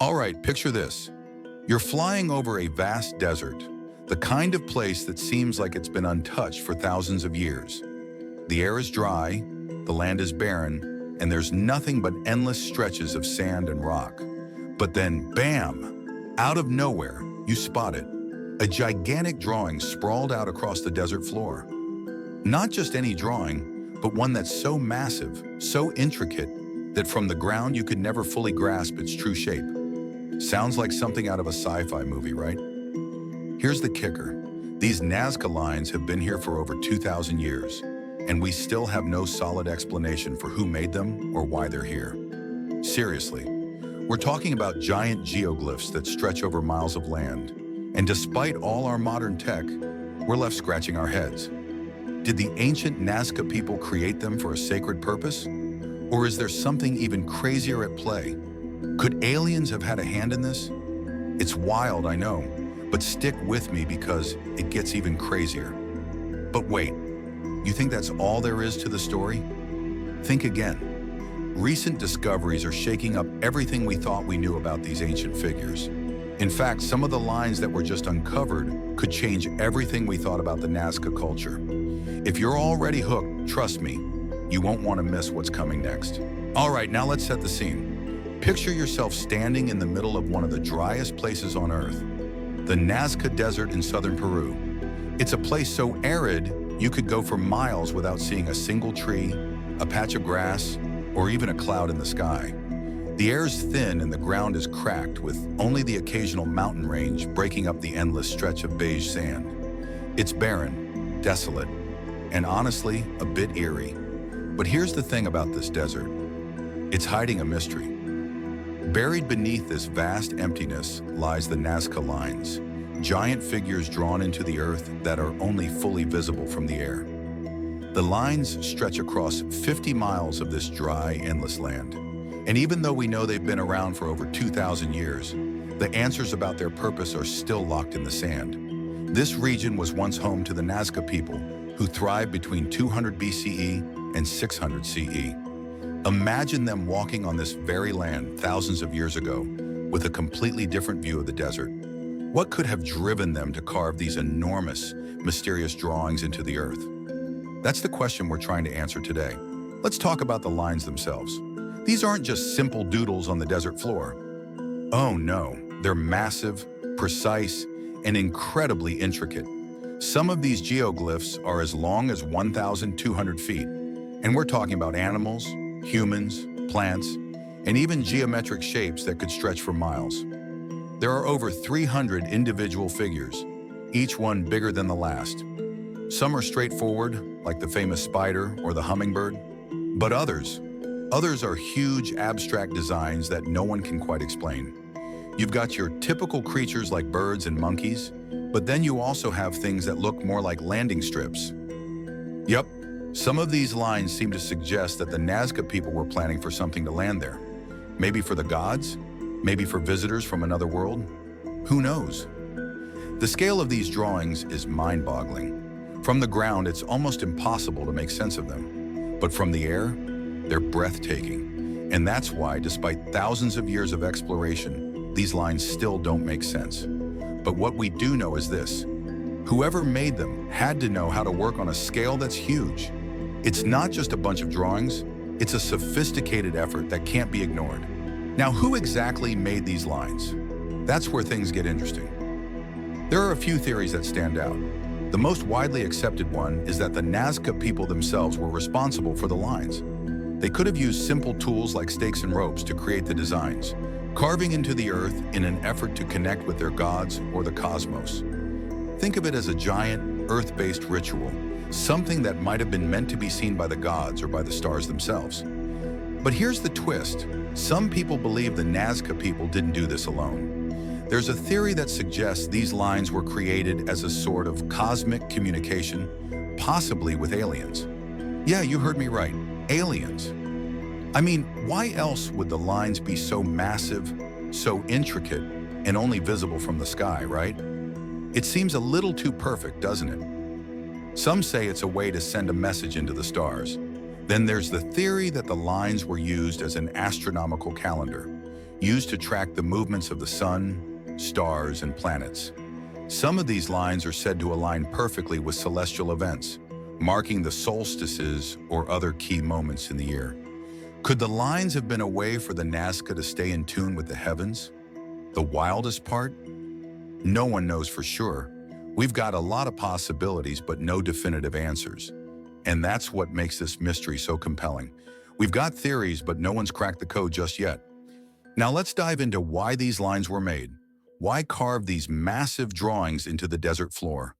All right, picture this. You're flying over a vast desert, the kind of place that seems like it's been untouched for thousands of years. The air is dry, the land is barren, and there's nothing but endless stretches of sand and rock. But then, bam! Out of nowhere, you spot it. A gigantic drawing sprawled out across the desert floor. Not just any drawing, but one that's so massive, so intricate, that from the ground you could never fully grasp its true shape. Sounds like something out of a sci-fi movie, right? Here's the kicker. These Nazca Lines have been here for over 2,000 years, and we still have no solid explanation for who made them or why they're here. Seriously, we're talking about giant geoglyphs that stretch over miles of land, and despite all our modern tech, we're left scratching our heads. Did the ancient Nazca people create them for a sacred purpose? Or is there something even crazier at play? Could aliens have had a hand in this? It's wild, I know, but stick with me because it gets even crazier. But wait, you think that's all there is to the story? Think again. Recent discoveries are shaking up everything we thought we knew about these ancient figures. In fact, some of the lines that were just uncovered could change everything we thought about the Nazca culture. If you're already hooked, trust me, you won't want to miss what's coming next. All right, now let's set the scene. Picture yourself standing in the middle of one of the driest places on Earth, the Nazca Desert in southern Peru. It's a place so arid, you could go for miles without seeing a single tree, a patch of grass, or even a cloud in the sky. The air's thin and the ground is cracked, with only the occasional mountain range breaking up the endless stretch of beige sand. It's barren, desolate, and honestly, a bit eerie. But here's the thing about this desert. It's hiding a mystery. Buried beneath this vast emptiness lies the Nazca Lines, giant figures drawn into the earth that are only fully visible from the air. The lines stretch across 50 miles of this dry, endless land. And even though we know they've been around for over 2,000 years, the answers about their purpose are still locked in the sand. This region was once home to the Nazca people, who thrived between 200 BCE and 600 CE. Imagine them walking on this very land thousands of years ago with a completely different view of the desert. What could have driven them to carve these enormous, mysterious drawings into the earth? That's the question we're trying to answer today. Let's talk about the lines themselves. These aren't just simple doodles on the desert floor. Oh no, they're massive, precise, and incredibly intricate. Some of these geoglyphs are as long as 1,200 feet, and we're talking about animals, humans, plants, and even geometric shapes that could stretch for miles. There are over 300 individual figures, each one bigger than the last. Some are straightforward, like the famous spider or the hummingbird, but others are huge abstract designs that no one can quite explain. You've got your typical creatures like birds and monkeys, but then you also have things that look more like landing strips. Yep, some of these lines seem to suggest that the Nazca people were planning for something to land there. Maybe for the gods, maybe for visitors from another world. Who knows? The scale of these drawings is mind-boggling. From the ground, it's almost impossible to make sense of them. But from the air, they're breathtaking. And that's why, despite thousands of years of exploration, these lines still don't make sense. But what we do know is this: whoever made them had to know how to work on a scale that's huge. It's not just a bunch of drawings, it's a sophisticated effort that can't be ignored. Now, who exactly made these lines? That's where things get interesting. There are a few theories that stand out. The most widely accepted one is that the Nazca people themselves were responsible for the lines. They could have used simple tools like stakes and ropes to create the designs, carving into the earth in an effort to connect with their gods or the cosmos. Think of it as a giant, earth-based ritual, something that might have been meant to be seen by the gods or by the stars themselves. But here's the twist. Some people believe the Nazca people didn't do this alone. There's a theory that suggests these lines were created as a sort of cosmic communication, possibly with aliens. Yeah, you heard me right, aliens. I mean, why else would the lines be so massive, so intricate, and only visible from the sky, right? It seems a little too perfect, doesn't it? Some say it's a way to send a message into the stars. Then there's the theory that the lines were used as an astronomical calendar, used to track the movements of the sun, stars, and planets. Some of these lines are said to align perfectly with celestial events, marking the solstices or other key moments in the year. Could the lines have been a way for the Nazca to stay in tune with the heavens? The wildest part? No one knows for sure. We've got a lot of possibilities, but no definitive answers. And that's what makes this mystery so compelling. We've got theories, but no one's cracked the code just yet. Now let's dive into why these lines were made. Why carve these massive drawings into the desert floor?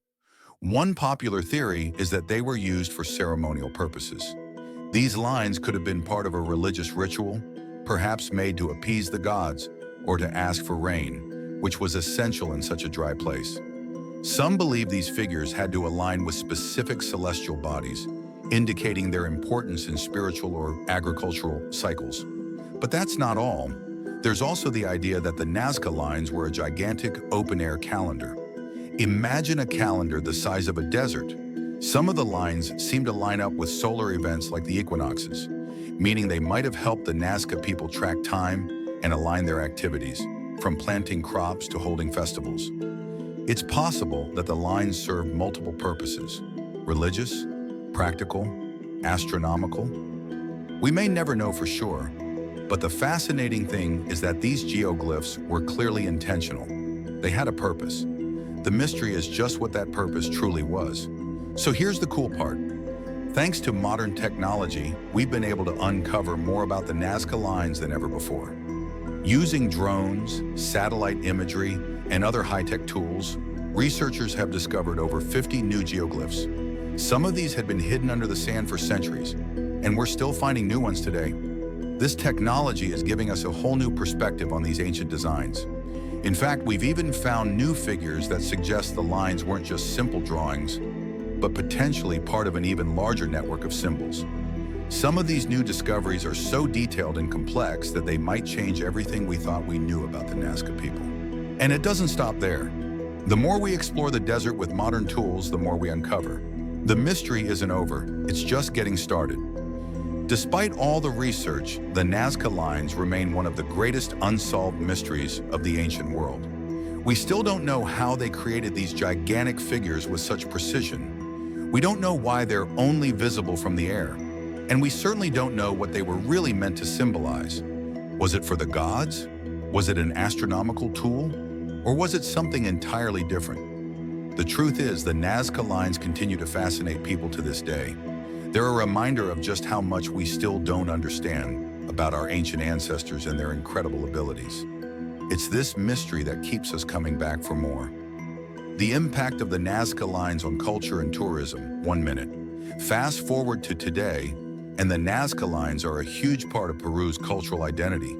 One popular theory is that they were used for ceremonial purposes. These lines could have been part of a religious ritual, perhaps made to appease the gods or to ask for rain, which was essential in such a dry place. Some believe these figures had to align with specific celestial bodies, indicating their importance in spiritual or agricultural cycles. But that's not all. There's also the idea that the Nazca Lines were a gigantic open-air calendar. Imagine a calendar the size of a desert. Some of the lines seem to line up with solar events like the equinoxes, meaning they might have helped the Nazca people track time and align their activities, from planting crops to holding festivals. It's possible that the lines served multiple purposes: religious, practical, astronomical. We may never know for sure, but the fascinating thing is that these geoglyphs were clearly intentional. They had a purpose. The mystery is just what that purpose truly was. So here's the cool part. Thanks to modern technology, we've been able to uncover more about the Nazca Lines than ever before. Using drones, satellite imagery, and other high-tech tools, researchers have discovered over 50 new geoglyphs. Some of these had been hidden under the sand for centuries, and we're still finding new ones today. This technology is giving us a whole new perspective on these ancient designs. In fact, we've even found new figures that suggest the lines weren't just simple drawings, but potentially part of an even larger network of symbols. Some of these new discoveries are so detailed and complex that they might change everything we thought we knew about the Nazca people. And it doesn't stop there. The more we explore the desert with modern tools, the more we uncover. The mystery isn't over, it's just getting started. Despite all the research, the Nazca Lines remain one of the greatest unsolved mysteries of the ancient world. We still don't know how they created these gigantic figures with such precision. We don't know why they're only visible from the air, and we certainly don't know what they were really meant to symbolize. Was it for the gods? Was it an astronomical tool? Or was it something entirely different? The truth is, the Nazca Lines continue to fascinate people to this day. They're a reminder of just how much we still don't understand about our ancient ancestors and their incredible abilities. It's this mystery that keeps us coming back for more. The impact of the Nazca Lines on culture and tourism, 1 minute. Fast forward to today, and the Nazca Lines are a huge part of Peru's cultural identity.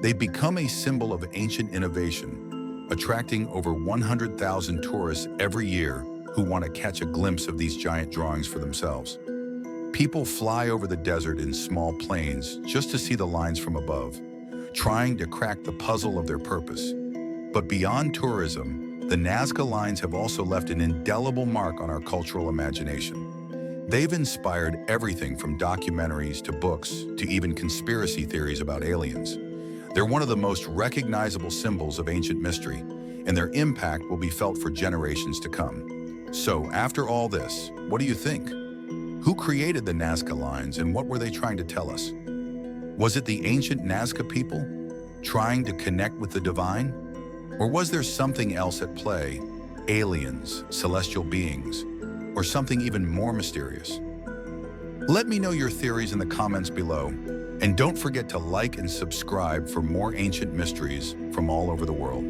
They've become a symbol of ancient innovation, attracting over 100,000 tourists every year who want to catch a glimpse of these giant drawings for themselves. People fly over the desert in small planes just to see the lines from above, trying to crack the puzzle of their purpose. But beyond tourism, the Nazca Lines have also left an indelible mark on our cultural imagination. They've inspired everything from documentaries to books to even conspiracy theories about aliens. They're one of the most recognizable symbols of ancient mystery, and their impact will be felt for generations to come. So, after all this, what do you think? Who created the Nazca Lines, and what were they trying to tell us? Was it the ancient Nazca people trying to connect with the divine? Or was there something else at play? Aliens, celestial beings, or something even more mysterious? Let me know your theories in the comments below, and don't forget to like and subscribe for more ancient mysteries from all over the world.